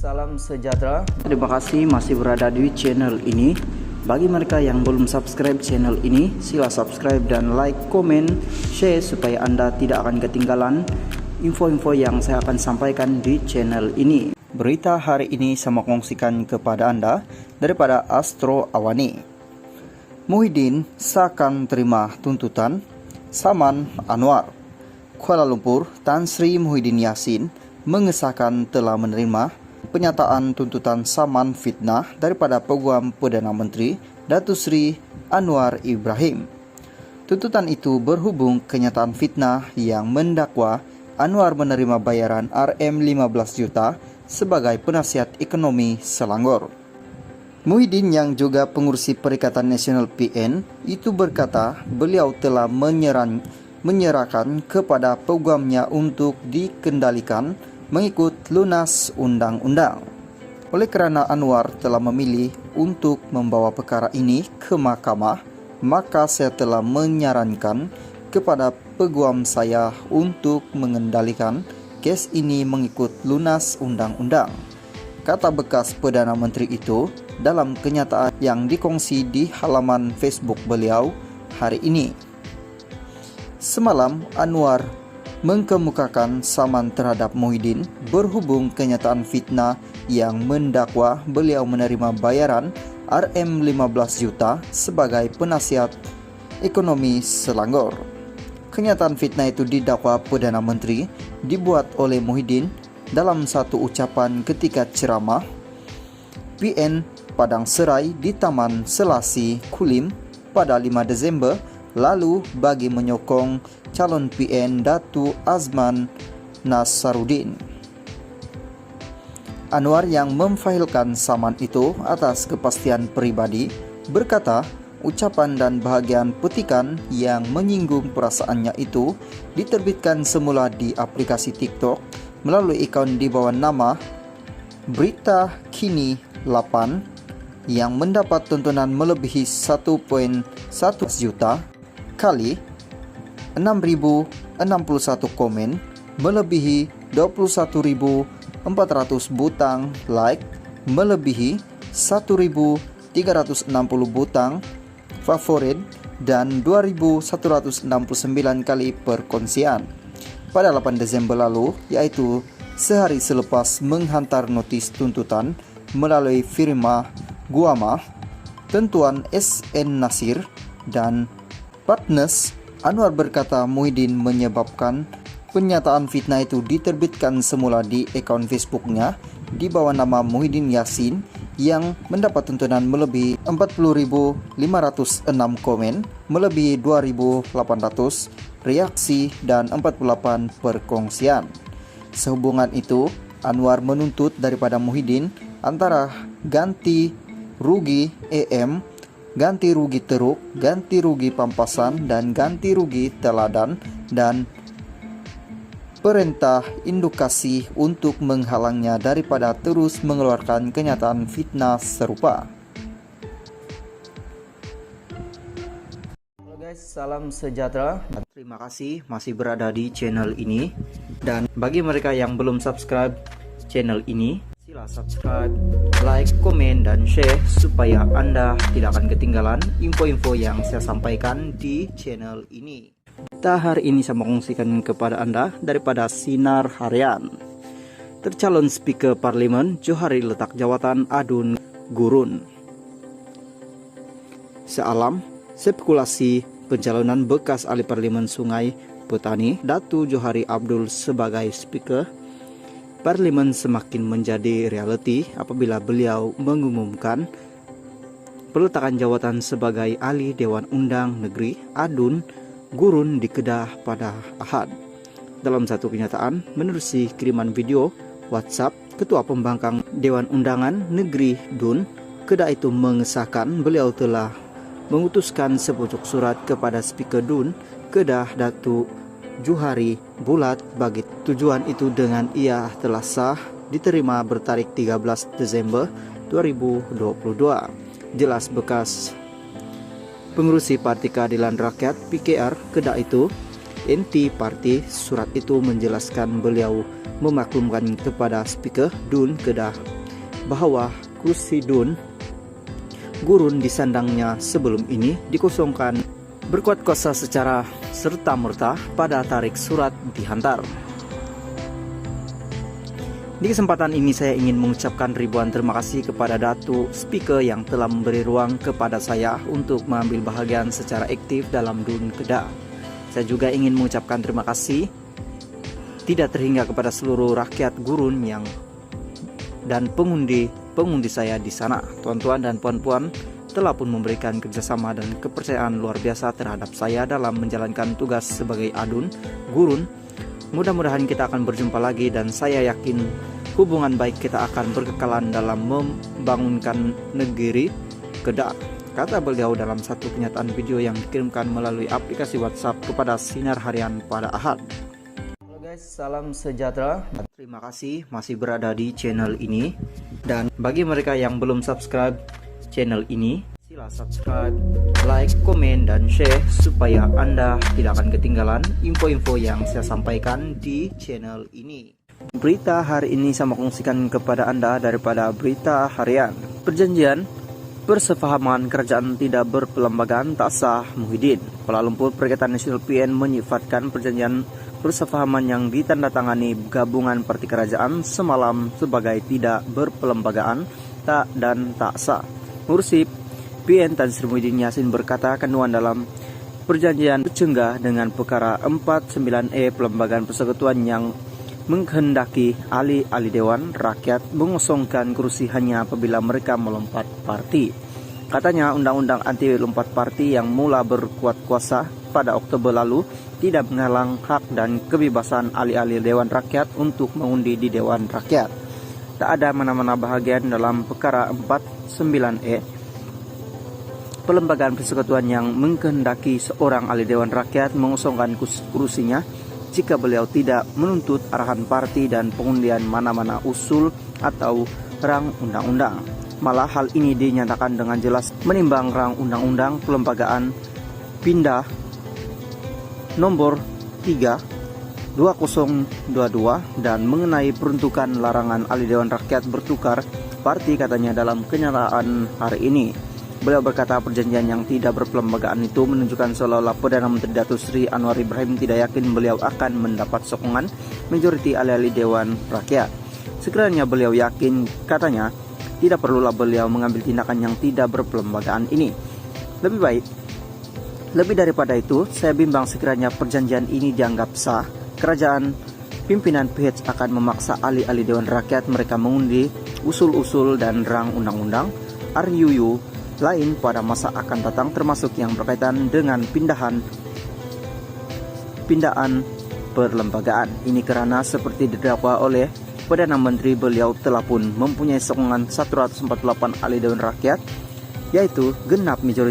salam sejahtera. Terima kasih masih berada di channel ini. Bagi mereka yang belum subscribe channel ini, sila subscribe dan like, komen, share supaya Anda tidak akan ketinggalan info-info yang saya akan sampaikan di channel ini. Berita hari ini saya mau kongsikan kepada Anda daripada Astro Awani. Muhyiddin seakan terima tuntutan Saman Anwar. Kuala Lumpur, Tan Sri Muhyiddin Yassin mengesahkan telah menerima penyataan tuntutan saman fitnah daripada Peguam Perdana Menteri Datuk Seri Anwar Ibrahim. Tuntutan itu berhubung kenyataan fitnah yang mendakwa Anwar menerima bayaran Rm15 juta sebagai penasihat ekonomi Selangor. Muhyiddin yang juga pengurusi Perikatan Nasional PN itu berkata beliau telah menyerahkan kepada peguamnya untuk dikendalikan mengikut lunas undang-undang. Oleh kerana Anwar telah memilih untuk membawa perkara ini ke mahkamah, maka saya telah menyarankan kepada peguam saya untuk mengendalikan kes ini mengikut lunas undang-undang, kata bekas Perdana Menteri itu dalam kenyataan yang dikongsi di halaman Facebook beliau hari ini. Semalam Anwar mengkemukakan saman terhadap Muhyiddin berhubung kenyataan fitnah yang mendakwa beliau menerima bayaran Rm15 juta sebagai penasihat ekonomi Selangor. Kenyataan fitnah itu didakwa Perdana Menteri dibuat oleh Muhyiddin dalam satu ucapan ketika ceramah PN Padang Serai di Taman Selasi Kulim pada 5 Desember lalu bagi menyokong calon PN Datu Azman Nasaruddin. Anwar yang memfailkan saman itu atas kepastian pribadi berkata ucapan dan bahagian petikan yang menyinggung perasaannya itu diterbitkan semula di aplikasi TikTok melalui akaun di bawah nama Berita Kini 8 yang mendapat tontonan melebihi 1.1 juta kali 6.061 komen, melebihi 21.400 butang like, melebihi 1.360 butang favorit, dan 2.169 kali perkongsian. Pada 8 Desember lalu, yaitu sehari selepas menghantar notis tuntutan melalui firma Guama, Tentuan SN Nasir dan Partners, Anwar berkata Muhyiddin menyebabkan pernyataan fitnah itu diterbitkan semula di akaun Facebooknya di bawah nama Muhyiddin Yassin yang mendapat tontonan melebihi 40.506 komen, melebihi 2.800 reaksi dan 48 perkongsian. Sehubungan itu, Anwar menuntut daripada Muhyiddin antara ganti rugi EM, ganti rugi teruk, ganti rugi pampasan, dan ganti rugi teladan, dan perintah indukasi untuk menghalangnya daripada terus mengeluarkan kenyataan fitnah serupa. Halo guys, salam sejahtera. Terima kasih masih berada di channel ini. Dan bagi mereka yang belum subscribe channel ini, sila subscribe, like, komen, dan share supaya Anda tidak akan ketinggalan info-info yang saya sampaikan di channel ini. Kita hari ini saya mengkongsikan kepada Anda daripada Sinar Harian. Tercalon Speaker Parlimen Johari letak jawatan Adun Gurun. Sealam spekulasi pencalonan bekas ahli Parlimen Sungai Petani Datu Johari Abdul sebagai Speaker Parlimen semakin menjadi realiti apabila beliau mengumumkan peletakan jawatan sebagai ahli Dewan Undang Negeri Adun Gurun di Kedah pada Ahad. Dalam satu kenyataan menerusi kiriman video WhatsApp, Ketua Pembangkang Dewan Undangan Negeri Dun Kedah itu mengesahkan beliau telah mengutuskan sepucuk surat kepada Speaker Dun Kedah Datu Johari bulat bagi tujuan itu dengan ia telah sah diterima bertarik 13 Desember 2022. Jelas bekas pengurusi Parti Keadilan Rakyat PKR Kedah itu, inti parti surat itu menjelaskan beliau memaklumkan kepada Speaker Dun Kedah bahwa kursi Dun Gurun di sandangnya sebelum ini dikosongkan berkuat kuasa secara serta-merta pada tarik surat dihantar. Di kesempatan ini saya ingin mengucapkan ribuan terima kasih kepada Datuk Speaker yang telah memberi ruang kepada saya untuk mengambil bahagian secara aktif dalam Dun Kedah. Saya juga ingin mengucapkan terima kasih tidak terhingga kepada seluruh rakyat Gurun dan pengundi saya di sana. Tuan-tuan dan puan-puan telah pun memberikan kerjasama dan kepercayaan luar biasa terhadap saya dalam menjalankan tugas sebagai adun Gurun. Mudah-mudahan kita akan berjumpa lagi dan saya yakin hubungan baik kita akan berkekalan dalam membangunkan negeri Kedah, kata beliau dalam satu kenyataan video yang dikirimkan melalui aplikasi WhatsApp kepada Sinar Harian pada Ahad. Halo guys, salam sejahtera. Terima kasih masih berada di channel ini. Dan bagi mereka yang belum subscribe channel ini, sila subscribe, like, komen, dan share supaya Anda tidak akan ketinggalan info-info yang saya sampaikan di channel ini. Berita hari ini saya kongsikan kepada Anda daripada Berita Harian. Perjanjian persefahaman kerajaan tidak berpelembagaan tak sah Muhyiddin. Kuala Lumpur, Perikatan Nasional PN menyifatkan perjanjian persefahaman yang ditandatangani gabungan parti kerajaan semalam sebagai tidak berpelembagaan dan tak sah. Mursi PN Tan Sri Muhyiddin Yassin berkata kandungan dalam perjanjian bercenggah dengan perkara 49E pelembagaan persekutuan yang menghendaki ahli-ahli Dewan Rakyat mengosongkan kursi hanya apabila mereka melompat parti. Katanya undang-undang anti lompat parti yang mula berkuat kuasa pada Oktober lalu tidak menghalang hak dan kebebasan ahli-ahli Dewan Rakyat untuk mengundi di Dewan Rakyat. Tak ada mana-mana bahagian dalam perkara 49E pelembagaan persekutuan yang menghendaki seorang ahli Dewan Rakyat mengosongkan kursinya jika beliau tidak menuntut arahan parti dan pengundian mana-mana usul atau rang undang-undang. Malah hal ini dinyatakan dengan jelas menimbang rang undang-undang pelembagaan pindah nomor 3 2022 dan mengenai peruntukan larangan ahli Dewan Rakyat bertukar parti, katanya dalam kenyataan hari ini. Beliau berkata perjanjian yang tidak berpelembagaan itu menunjukkan seolah-olah Perdana Menteri Datuk Seri Anwar Ibrahim tidak yakin beliau akan mendapat sokongan majoriti ahli-ahli Dewan Rakyat. Sekiranya beliau yakin, katanya, tidak perlulah beliau mengambil tindakan yang tidak berpelembagaan ini. Lebih daripada itu, saya bimbang sekiranya perjanjian ini dianggap sah, kerajaan pimpinan PH akan memaksa ahli-ahli Dewan Rakyat mereka mengundi usul-usul dan rang undang-undang RUU lain pada masa akan datang, termasuk yang berkaitan dengan pindaan perlembagaan. Ini karena seperti didakwa oleh Perdana Menteri, beliau telah pun mempunyai sokongan 148 ahli Dewan Rakyat, yaitu genap majoriti